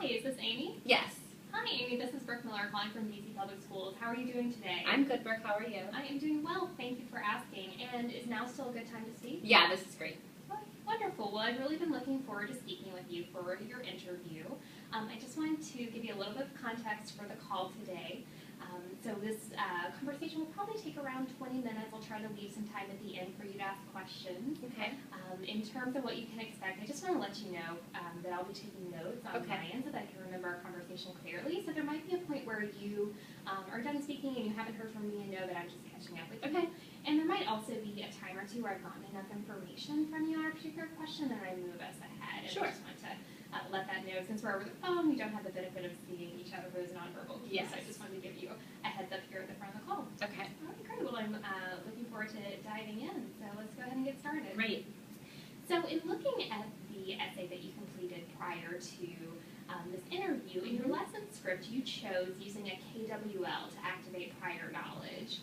Hi, is this Amy? Yes. Hi, Amy. This is Brooke Miller calling from DC Public Schools. How are you doing today? I'm good, Brooke. How are you? I am doing well. Thank you for asking. And is now still a good time to speak? Yeah, this is great. Oh, wonderful. Well, I've really been looking forward to speaking with you for your interview. I just wanted to give you a little bit of context for the call today. So this conversation will probably take around 20 minutes. I'll try to leave some time at the end for you to ask questions. Okay. In terms of what you can expect, I just want to let you know that I'll be taking notes on my end so that I can remember our conversation clearly. So there might be a point where you are done speaking and you haven't heard from me and know that I'm just catching up with you. And there might also be a time or two where I've gotten enough information from you on a particular question and I move us ahead. And Sure. I just want to let that know. Since we're over the phone, we don't have the benefit of seeing each other with nonverbal cues. Yes. So I just wanted to give you a heads up here at the front of the call. Okay. All right, great. Well, I'm looking forward to diving in. So let's go ahead and get started. Great. So in looking at the essay that you completed prior to this interview, in your lesson script, you chose using a KWL to activate prior knowledge.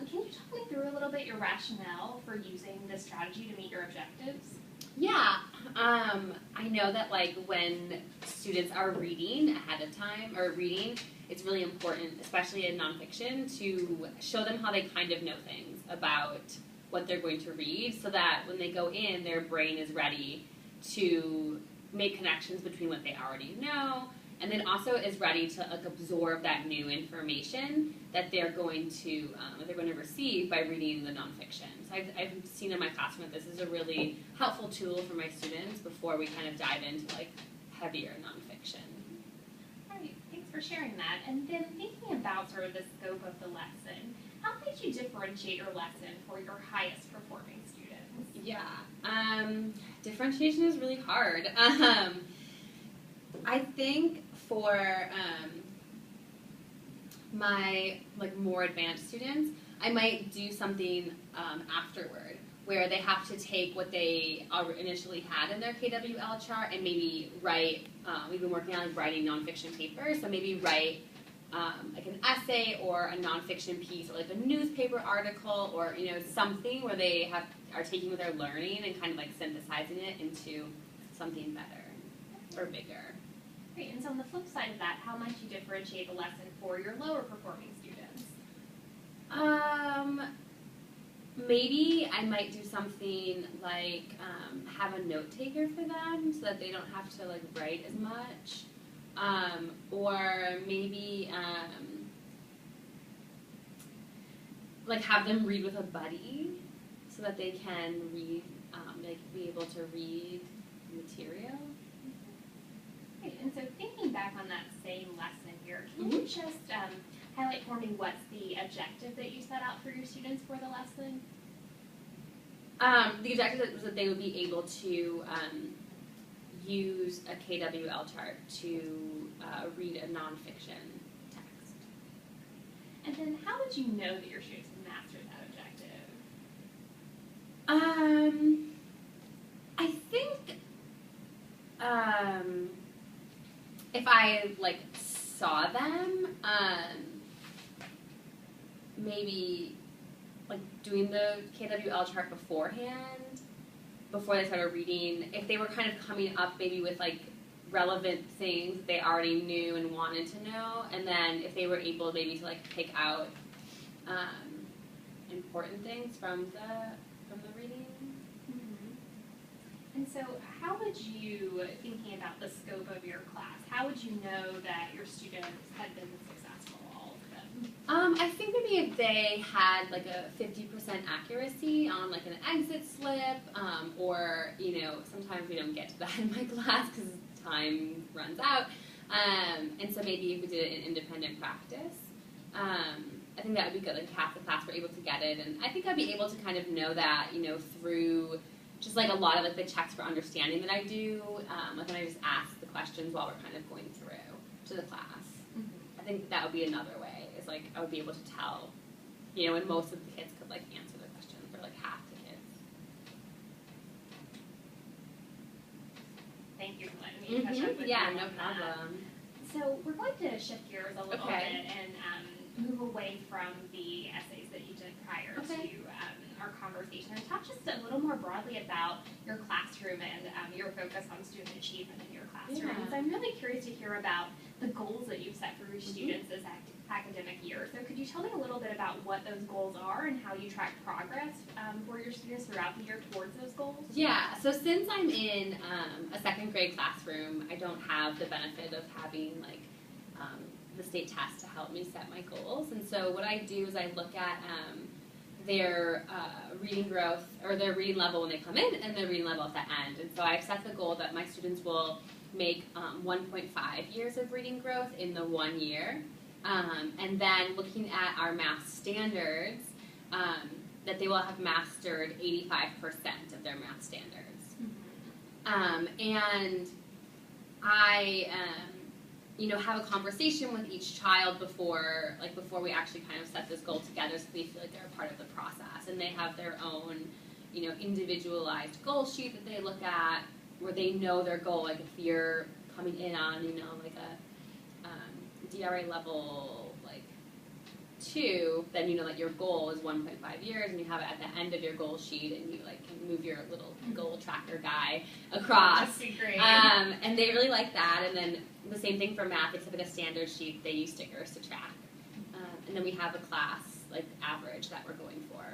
Can you talk me through a little bit your rationale for using this strategy to meet your objectives? Yeah. I know that when students are reading ahead of time or reading, it's really important, especially in nonfiction, to show them how they kind of know things about what they're going to read so that when they go in, their brain is ready to make connections between what they already know and then also is ready to absorb that new information that they're going to receive by reading the nonfiction. So I've seen in my classroom that this is a really helpful tool for my students before we kind of dive into heavier nonfiction. All right, thanks for sharing that. And then thinking about sort of the scope of the lesson, how did you differentiate your lesson for your highest performing students? Yeah, differentiation is really hard. I think for my more advanced students, I might do something afterward where they have to take what they initially had in their KWL chart and maybe write. We've been working on writing nonfiction papers, so maybe write an essay or a nonfiction piece or a newspaper article or something where they are taking what they're learning and kind of synthesizing it into something better or bigger. Great. And so on the flip side of that, how might you differentiate the lesson for your lower performing students? Maybe I might do something have a note taker for them so that they don't have to write as much. Or maybe have them read with a buddy so that they can read, be able to read material. Great. And so thinking back on that same lesson here, can you just highlight for me what's the objective that you set out for your students for the lesson? The objective was that they would be able to use a KWL chart to read a nonfiction text. And then how would you know that your students have mastered that objective? I think if I saw them maybe doing the KWL chart beforehand, before they started reading, if they were kind of coming up maybe with relevant things they already knew and wanted to know, and then if they were able maybe to pick out important things from the reading. And so how would you, thinking about the scope of your class, how would you know that your students had been successful, all of them? I think maybe if they had a 50% accuracy on an exit slip, or sometimes we don't get to that in my class because time runs out, and so maybe if we did it in independent practice, I think that would be good. Half the class were able to get it, and I think I'd be able to kind of know that through just a lot of the checks for understanding that I do, when I just ask the questions while we're kind of going through to the class. I think that would be another way. Is I would be able to tell, and most of the kids could answer the question for half the kids. Thank you for letting me catch up with you. Yeah, no problem. So we're going to shift gears a little Okay. bit and move away from the essays that you did prior Okay. to our conversation and talk just a little more broadly about your classroom and your focus on student achievement in your classroom. Yeah. So I'm really curious to hear about the goals that you've set for your students this academic year. So could you tell me a little bit about what those goals are and how you track progress for your students throughout the year towards those goals? Yeah, so since I'm in a second grade classroom, I don't have the benefit of having like the state test to help me set my goals. And so what I do is I look at their reading growth or their reading level when they come in and their reading level at the end. And so I've set the goal that my students will make 1.5 years of reading growth in the 1 year. And then looking at our math standards, that they will have mastered 85% of their math standards. And I, have a conversation with each child before we actually kind of set this goal together, so they feel like they're a part of the process, and they have their own, individualized goal sheet that they look at, where they know their goal. Like if you're coming in on, like a DRA level 2, then you know that your goal is 1.5 years, and you have it at the end of your goal sheet, and you can move your little goal tracker guy across. That's great. And they really like that. And then the same thing for math, except in a standard sheet, they use stickers to track. And then we have a class average that we're going for,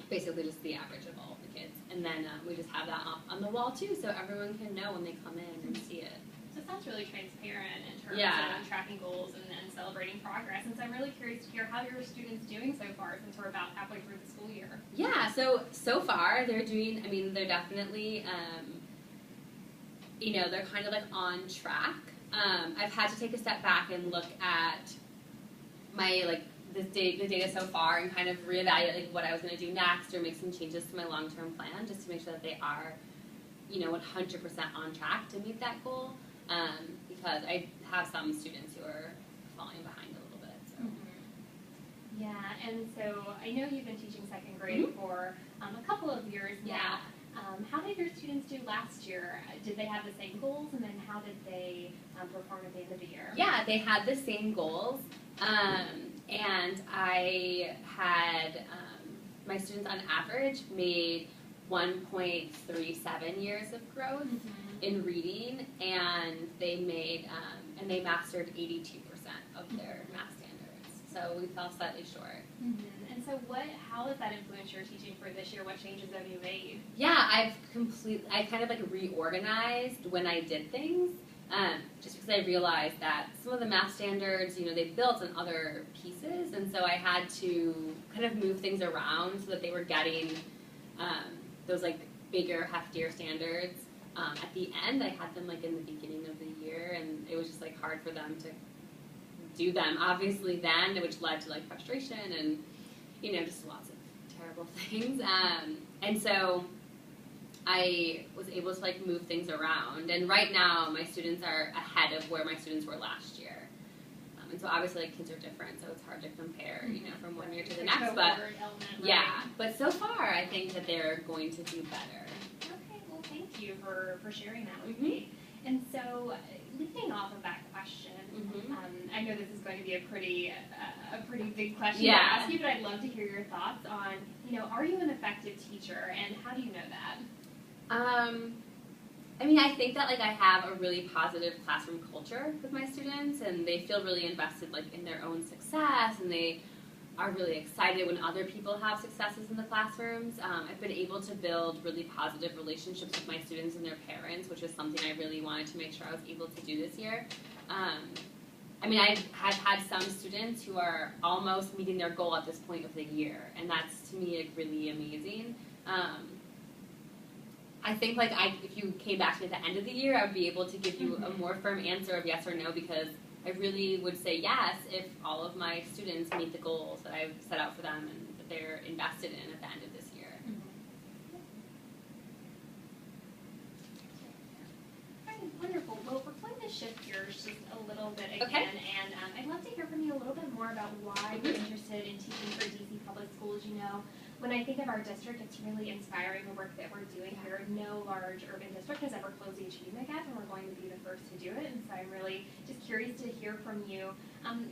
basically just the average of all the kids. And then we just have that up on the wall too, so everyone can know when they come in and see it. So it sounds really transparent in terms Yeah. of tracking goals and celebrating progress. And so I'm really curious to hear how your students doing so far, since we're about halfway through the school year. Yeah, so far they're doing, they're definitely, they're kind of on track. I've had to take a step back and look at my, the data so far and kind of reevaluate what I was going to do next or make some changes to my long-term plan just to make sure that they are, 100% on track to meet that goal. Because I have some students who are falling behind a little bit. So. Yeah, and so I know you've been teaching second grade for a couple of years now. How did your students do last year? Did they have the same goals, and then how did they perform at the end of the year? Yeah, they had the same goals, and I had my students on average made 1.37 years of growth in reading, and they made and they mastered 82% of their math standards. So we fell slightly short. And so how has that influenced your teaching for this year? What changes have you made? Yeah, I kind of reorganized when I did things, just because I realized that some of the math standards, they built on other pieces, and so I had to kind of move things around so that they were getting those bigger, heftier standards. At the end, I had them in the beginning of the year, and it was just hard for them to do them. Obviously, then, which led to frustration and just lots of terrible things. And so I was able to move things around. And right now, my students are ahead of where my students were last year. And so obviously, kids are different, so it's hard to compare, from one year to the next. But yeah, but so far, I think that they're going to do better. Okay, well, thank you for sharing that with me. And so, leading off of that question, I know this is going to be a pretty big question to ask you, but I'd love to hear your thoughts on, are you an effective teacher, and how do you know that? I think that I have a really positive classroom culture with my students, and they feel really invested in their own success, and they are really excited when other people have successes in the classrooms. I've been able to build really positive relationships with my students and their parents, which is something I really wanted to make sure I was able to do this year. I've had some students who are almost meeting their goal at this point of the year, and that's, to me, really amazing. I think if you came back to me at the end of the year, I would be able to give you a more firm answer of yes or no, because I really would say yes if all of my students meet the goals that I've set out for them and that they're invested in at the end of this year. Okay, wonderful. Well, we're going to shift gears just a little bit again, Okay. and I'd love to hear from you a little bit more about why you're interested in teaching for DC Public Schools. when I think of our district, it's really inspiring the work that we're doing here. No large urban district has ever closed the achievement gap, and we're going to be the first to do it. And so I'm really just curious to hear from you.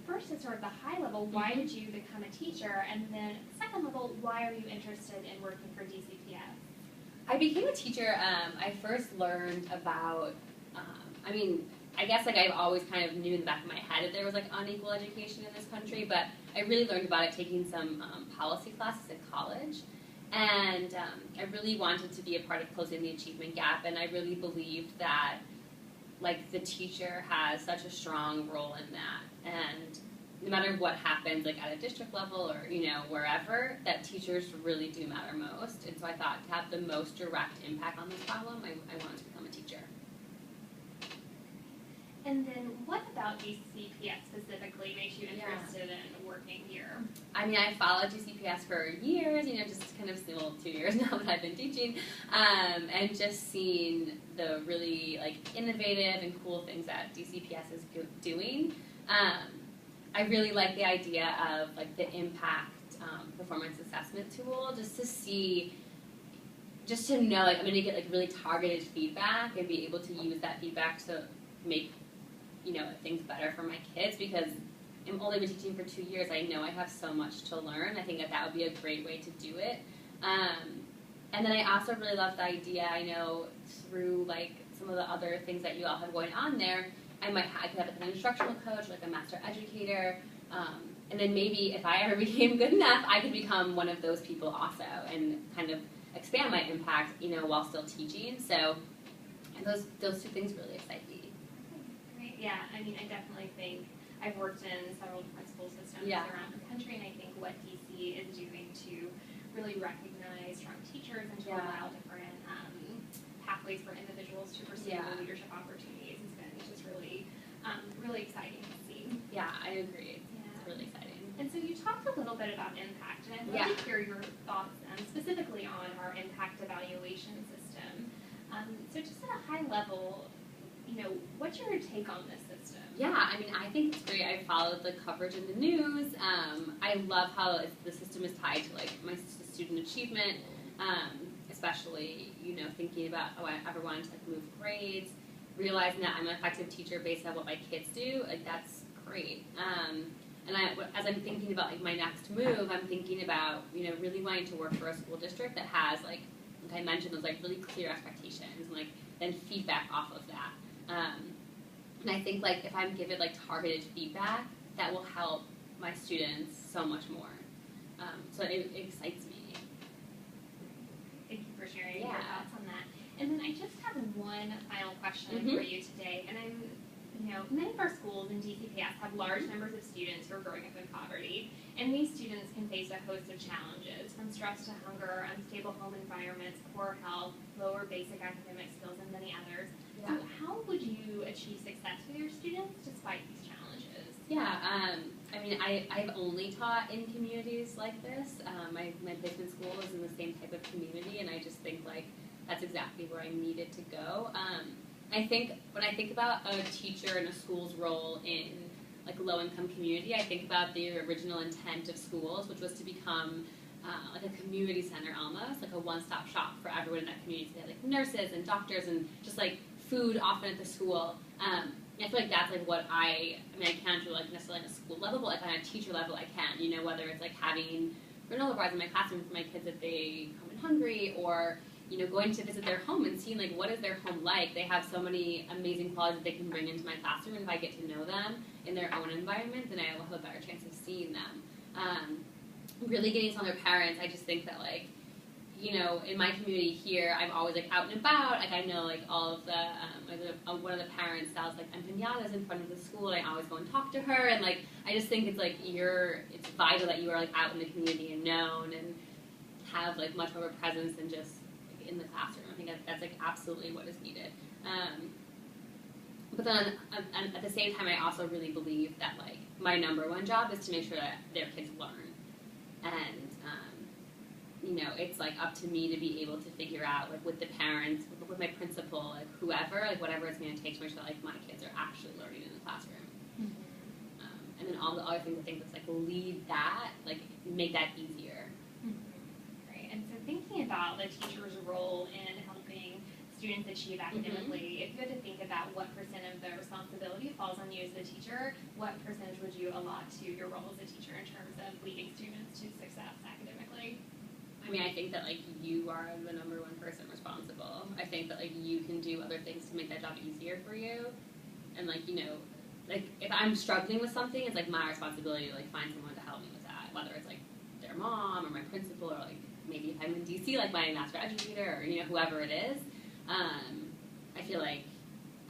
First, at sort of the high level, why did you become a teacher? And then second level, why are you interested in working for DCPS? I became a teacher. I first learned about, I guess like I've always kind of knew in the back of my head that there was like unequal education in this country, but I really learned about it taking some policy classes in college. And I really wanted to be a part of closing the achievement gap, and I really believed that like the teacher has such a strong role in that. And no matter what happens, like at a district level or, wherever, that teachers really do matter most. And so I thought to have the most direct impact on this problem, I wanted to become a teacher. And then what about DCPS specifically makes you interested in working here? I followed DCPS for years, just kind of 2 years now that I've been teaching, and just seen the really like innovative and cool things that DCPS is doing. I really like the idea of like the impact performance assessment tool, just to know like I'm going to get like really targeted feedback and be able to use that feedback to make things better for my kids, because I'm only been teaching for 2 years. I know I have so much to learn. I think that would be a great way to do it. And then I also really love the idea, I know through like some of the other things that you all have going on there, I could have like an instructional coach, like a master educator, and then maybe if I ever became good enough, I could become one of those people also and kind of expand my impact, while still teaching. So those two things really excite me. Yeah, I definitely think I've worked in several different school systems around the country, and I think what DC is doing to really recognize strong teachers and to allow different pathways for individuals to pursue leadership opportunities has been just really, really exciting to see. Yeah, I agree. It's really exciting. And so you talked a little bit about impact, and I'd love to hear your thoughts specifically on our impact evaluation system. So just at a high level, what's your take on this system? Yeah, I think it's great. I followed the coverage in the news. I love how the system is tied to like my student achievement, especially thinking about I ever wanted to like move grades, realizing that I'm an effective teacher based on what my kids do. Like that's great. And as I'm thinking about like my next move, I'm thinking about really wanting to work for a school district that has like I mentioned, those like really clear expectations and like then feedback off of that. And I think like if I'm given like targeted feedback, that will help my students so much more. So it excites me. Thank you for sharing your thoughts on that. And then I just have one final question for you today. And many of our schools in DCPS have large numbers of students who are growing up in poverty. And these students can face a host of challenges, from stress to hunger, unstable home environments, poor health, lower basic academic skills, and many others. So how would you achieve success with your students despite these challenges? Yeah, I've only taught in communities like this. My placement school was in the same type of community, and I just think like that's exactly where I needed to go. I think when I think about a teacher in a school's role in like a low-income community, I think about the original intent of schools, which was to become like a community center almost, like a one-stop shop for everyone in that community. So they had like nurses and doctors and just like food often at the school. I feel like that's like what I can't do like necessarily at a school level, but like on a teacher level I can, whether it's like having granola bars in my classroom for my kids if they come in hungry, or going to visit their home and seeing like what is their home like. They have so many amazing qualities that they can bring into my classroom, and if I get to know them in their own environment, then I will have a better chance of seeing them. Really getting to know their parents, I just think that like, in my community here, I'm always like out and about. Like I know like all of the one of the parents sells like empanadas in front of the school, and I always go and talk to her. And like I just think it's like it's vital that you are like out in the community and known and have like much more of a presence than just like, in the classroom. I think that's like absolutely what is needed. But then at the same time, I also really believe that like my number one job is to make sure that their kids learn. And it's like up to me to be able to figure out like with the parents, with my principal, like whoever, like whatever it's going to take to make sure that like my kids are actually learning in the classroom. And then all the other things that's like lead that, like make that easier. thinking about the teacher's role in helping students achieve academically, if you had to think about what percent of the responsibility falls on you as the teacher, what percentage would you allot to your role as a teacher in terms of leading students to success academically? I mean, I think that, like, you are the number one person responsible. I think that, like, you can do other things to make that job easier for you. And, like, you know, like, if I'm struggling with something, it's, like, my responsibility to, like, find someone to help me with that. Whether it's, like, their mom or my principal or, like, maybe if I'm in DC, like, my master educator or, you know, whoever it is. I feel like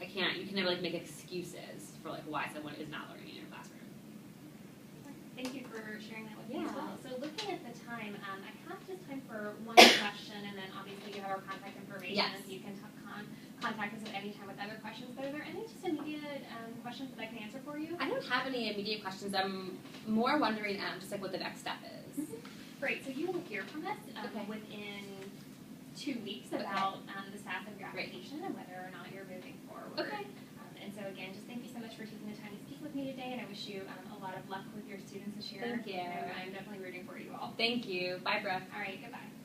you can never, like, make excuses for, like, why someone is not learning in your classroom. Thank you for sharing that with me Yeah. as well. So looking at the time, I have just time for one question, and then obviously you have our contact information. Yes. So you can contact us at any time with other questions. But are there any just immediate questions that I can answer for you? I don't have any immediate questions. I'm more wondering just, like, what the next step is. Great. So you will hear from us Okay. within 2 weeks about the status of your application and whether or not you're moving forward. Okay. And so again, just thank you so much for taking the time to speak with me today, and I wish you a lot of luck with your students this year. Thank you. I'm definitely rooting for you all. Thank you. Bye, Brooke. All right, goodbye.